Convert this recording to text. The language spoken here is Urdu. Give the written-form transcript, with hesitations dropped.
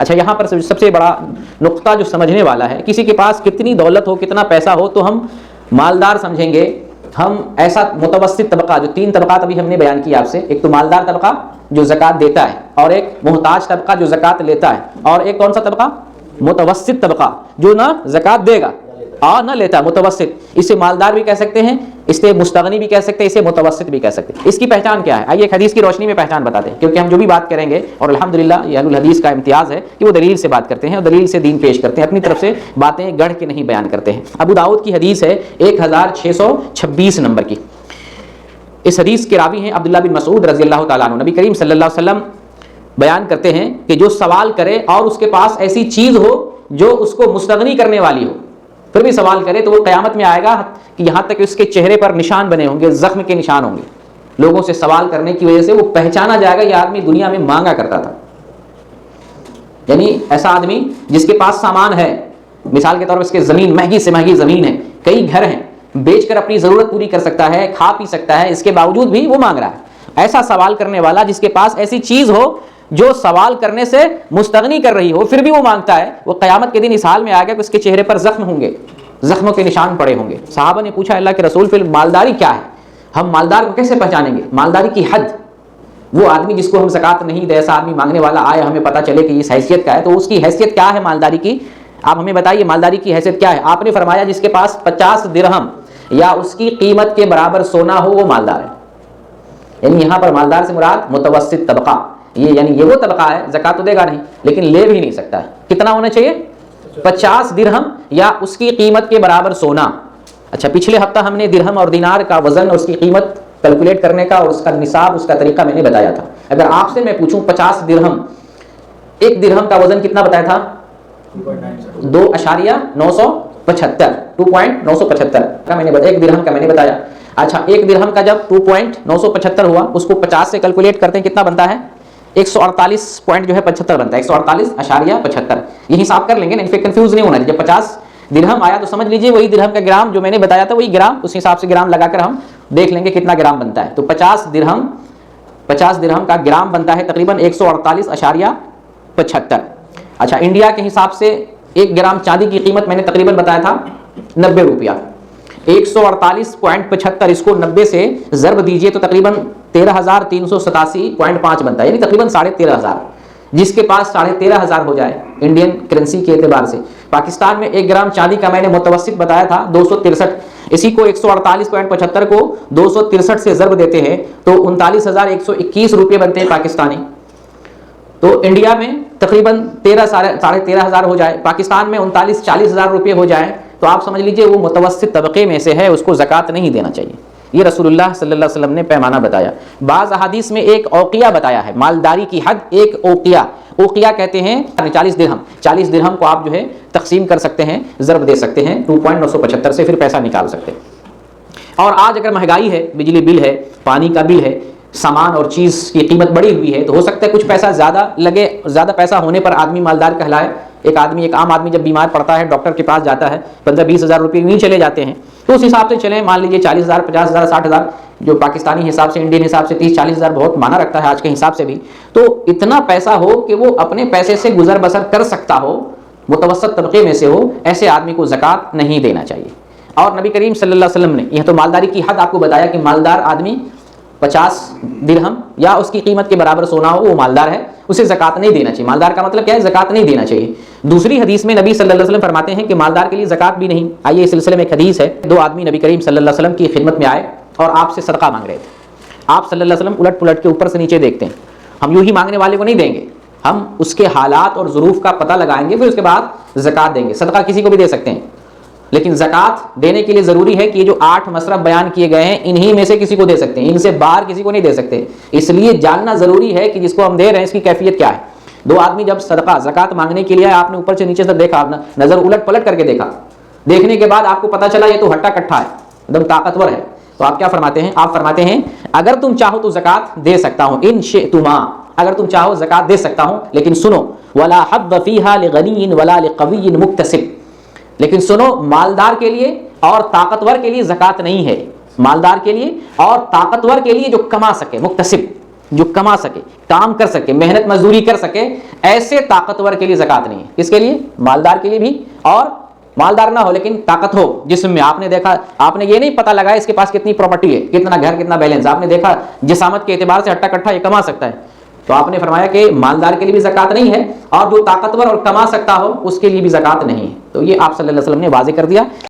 اچھا یہاں پر سب سے بڑا نقطہ جو سمجھنے والا ہے، کسی کے پاس کتنی دولت ہو، کتنا پیسہ ہو تو ہم مالدار سمجھیں گے، ہم ایسا متوسط طبقہ، جو تین طبقات ابھی ہم نے بیان کیا آپ سے، ایک تو مالدار طبقہ جو زکوٰۃ دیتا ہے، اور ایک محتاج طبقہ جو زکوٰۃ لیتا ہے، اور ایک کون سا طبقہ؟ متوسط طبقہ جو نہ زکوٰۃ دے گا اور نہ لیتا، متوسط۔ اسے مالدار بھی کہہ سکتے ہیں، اسے مستغنی بھی کہہ سکتے ہیں، اسے متوسط بھی کہہ سکتے ہیں۔ اس کی پہچان کیا ہے؟ آئیے ایک حدیث کی روشنی میں پہچان بتاتے ہیں، کیونکہ ہم جو بھی بات کریں گے، اور الحمدللہ یہ اہل الحدیث کا امتیاز ہے کہ وہ دلیل سے بات کرتے ہیں اور دلیل سے دین پیش کرتے ہیں، اپنی طرف سے باتیں گڑھ کے نہیں بیان کرتے ہیں۔ ابو داؤد کی حدیث ہے 1626 نمبر کی۔ اس حدیث کے راوی ہیں عبداللہ بن مسعود رضی اللہ تعالیٰ عنہ۔ نبی کریم صلی اللہ علیہ وسلم بیان کرتے ہیں کہ جو سوال کرے اور اس کے پاس ایسی چیز ہو جو اس کو مستغنی کرنے والی ہو، پھر بھی سوال کرے، تو وہ قیامت میں آئے گا کہ یہاں تک کہ اس کے چہرے پر نشان بنے ہوں گے، زخم کے نشان ہوں گے، لوگوں سے سوال کرنے کی وجہ سے وہ پہچانا جائے گا یہ آدمی دنیا میں مانگا کرتا تھا۔ یعنی ایسا آدمی جس کے پاس سامان ہے، مثال کے طور پر اس کے زمین، مہنگی سے مہنگی زمین ہے، کئی گھر ہیں، بیچ کر اپنی ضرورت پوری کر سکتا ہے، کھا پی سکتا ہے، اس کے باوجود بھی وہ مانگ رہا ہے۔ ایسا سوال کرنے والا جس کے پاس ایسی چیز ہو جو سوال کرنے سے مستغنی کر رہی ہو، پھر بھی وہ مانگتا ہے، وہ قیامت کے دن اس حال میں آ گیا کہ اس کے چہرے پر زخم ہوں گے، زخموں کے نشان پڑے ہوں گے۔ صحابہ نے پوچھا اللہ کے رسول پھر مالداری کیا ہے؟ ہم مالدار کو کیسے پہچانیں گے؟ مالداری کی حد، وہ آدمی جس کو ہم زکوٰۃ نہیں دے، ایسا آدمی مانگنے والا آئے، ہمیں پتہ چلے کہ اس حیثیت کا ہے، تو اس کی حیثیت کیا ہے مالداری کی؟ آپ ہمیں بتائیے مالداری کی حیثیت کیا ہے؟ آپ نے فرمایا جس کے پاس 50 درہم یا اس کی قیمت کے برابر سونا ہو وہ مالدار ہے۔ یعنی یہاں پر مالدار سے مراد متوسط طبقہ، یعنی یہ وہ طبقہ ہے زکوٰۃ تو دے گا نہیں لیکن لے بھی نہیں سکتا ہے۔ کتنا ہونا چاہیے؟ 50 درہم یا اس کی قیمت کے برابر سونا۔ اچھا پچھلے ہفتہ ہم نے درہم اور دینار کا وزن اور اس کی قیمت کیلکولیٹ کرنے کا اور اس کا نصاب، اس کا طریقہ میں نے بتایا تھا۔ اگر آپ سے میں پوچھوں 50 درہم، ایک درہم کا وزن کتنا بتایا تھا؟ 2.975 2.975 کا میں نے بتایا، ایک درہم کا میں نے بتایا۔ اچھا ایک درہم کا جب 2.975 ہوا، اس کو 50 سے کیلکولیٹ کرتے ہیں کتنا بنتا ہے؟ 148.75 بنتا ہے، 148.75۔ یہ حساب کر لیں گے نا، پھر کنفیوز نہیں ہونا۔ جب 50 درہم آیا تو سمجھ لیجئے وہی درہم کا گرام جو میں نے بتایا تھا، وہی گرام، اس حساب سے گرام لگا کر ہم دیکھ لیں گے کتنا گرام بنتا ہے۔ تو 50 درہم کا گرام بنتا ہے تقریباً 148.75۔ اچھا انڈیا کے حساب سے 1 گرام چاندی کی قیمت میں نے تقریباً بتایا تھا 90 روپیہ۔ 148.75 اس کو 90 سے ضرب دیجئے تو تقریباً 13,387.5 بنتا ہے، یعنی تقریباً 13,500۔ جس کے پاس 13,500 ہو جائے انڈین کرنسی کے اعتبار سے، پاکستان میں 1 گرام چاندی کا میں نے متوسط بتایا تھا 263، اسی کو 148.75 کو 263 سے ضرب دیتے ہیں تو 39,121 روپے بنتے ہیں پاکستانی۔ تو انڈیا میں تقریباً 13,500 ہو جائے، پاکستان میں 39-40,000 روپے ہو جائے، تو آپ سمجھ لیجئے وہ متوسط طبقے میں سے ہے، اس کو زکوٰۃ نہیں دینا چاہیے۔ یہ رسول اللہ صلی اللہ علیہ وسلم نے پیمانہ بتایا۔ بعض احادیث میں ایک اوقیہ بتایا ہے، مالداری کی حد ایک اوقیہ، اوقیہ کہتے ہیں 40 درہم۔ 40 درہم کو آپ جو ہے تقسیم کر سکتے ہیں، ضرب دے سکتے ہیں 2.975 سے، پھر پیسہ نکال سکتے ہیں۔ اور آج اگر مہنگائی ہے، بجلی بل ہے، پانی کا بل ہے، سامان اور چیز کی قیمت بڑھی ہوئی ہے، تو ہو سکتا ہے کچھ پیسہ زیادہ لگے، زیادہ پیسہ ہونے پر آدمی مالدار کہلائے۔ ایک عام آدمی جب بیمار پڑتا ہے ڈاکٹر کے پاس جاتا ہے، 15-20 ہزار روپے نہیں چلے جاتے ہیں، تو اس حساب سے چلیں، مان لیجیے 40,000 50,000 60,000، جو پاکستانی حساب سے انڈین حساب سے 30-40,000 بہت مانا رکھتا ہے آج کے حساب سے بھی، تو اتنا پیسہ ہو کہ وہ اپنے پیسے سے گزر بسر کر سکتا ہو، متوسط طبقے میں سے ہو، ایسے آدمی کو زکوٰۃ نہیں دینا چاہیے۔ اور نبی کریم صلی اللہ علیہ وسلم نے یہ تو مالداری کی حد آپ کو بتایا کہ مالدار آدمی 50 درہم یا اس کی قیمت کے برابر سونا ہو وہ مالدار ہے، اسے زکوٰۃ نہیں دینا چاہیے۔ مالدار کا مطلب کیا ہے؟ زکوٰۃ نہیں دینا چاہیے۔ دوسری حدیث میں نبی صلی اللہ علیہ وسلم فرماتے ہیں کہ مالدار کے لیے زکوٰۃ بھی نہیں۔ آئیے اس سلسلے میں ایک حدیث ہے، 2 آدمی نبی کریم صلی اللہ علیہ وسلم کی خدمت میں آئے اور آپ سے صدقہ مانگ رہے تھے۔ آپ صلی اللہ علیہ وسلم الٹ پلٹ کے اوپر سے نیچے دیکھتے ہیں، ہم یوں ہی مانگنے والے کو نہیں دیں گے، ہم اس کے حالات اور ظروف کا پتہ لگائیں گے، پھر اس کے بعد زکوٰۃ دیں گے۔ صدقہ کسی کو بھی دے سکتے ہیں، لیکن زکوٰۃ دینے کے لیے ضروری ہے کہ یہ جو 8 مصرف بیان کیے گئے ہیں انہی میں سے کسی کو دے سکتے ہیں، ان سے باہر کسی کو نہیں دے سکتے۔ اس لیے جاننا ضروری ہے کہ جس کو ہم دے رہے ہیں اس کی کیفیت کیا ہے۔ 2 آدمی جب صدقہ زکوٰۃ مانگنے کے لیے آئے، آپ نے اوپر سے نیچے سے دیکھا، نظر الٹ پلٹ کر کے دیکھا، دیکھنے کے بعد آپ کو پتہ چلا یہ تو ہٹا کٹھا ہے، ایک دم طاقتور ہے، تو آپ کیا فرماتے ہیں؟ آپ فرماتے ہیں اگر تم چاہو تو زکوٰۃ دے سکتا ہوں، ان شئتما، اگر تم چاہو زکوٰۃ دے سکتا ہوں، لیکن سنو ولا حظ فیھا لغنی ولا لقوی مکتسب، لیکن سنو مالدار کے لیے اور طاقتور کے لیے زکوٰۃ نہیں ہے، مالدار کے لیے اور طاقتور کے لیے جو کما سکے، مکتسب، جو کما سکے, کام کر سکے, محنت مزدوری کر سکے, ایسے طاقتور کے لیے زکات نہیں ہے. کس کے لیے؟ مالدار کے لیے بھی, اور مالدار نہ ہو لیکن طاقت ہو جسم میں. آپ نے دیکھا, آپ نے یہ نہیں پتا لگایا اس کے پاس کتنی پراپرٹی ہے, کتنا گھر, کتنا بیلنس, آپ نے دیکھا جسامت کے اعتبار سے ہٹا کٹھا یہ کما سکتا ہے. تو آپ نے فرمایا کہ مالدار کے لیے بھی زکات نہیں ہے, اور جو طاقتور اور کما سکتا ہو اس کے لیے بھی زکات نہیں ہے. تو یہ آپ صلی اللہ علیہ وسلم نے واضح کر دیا.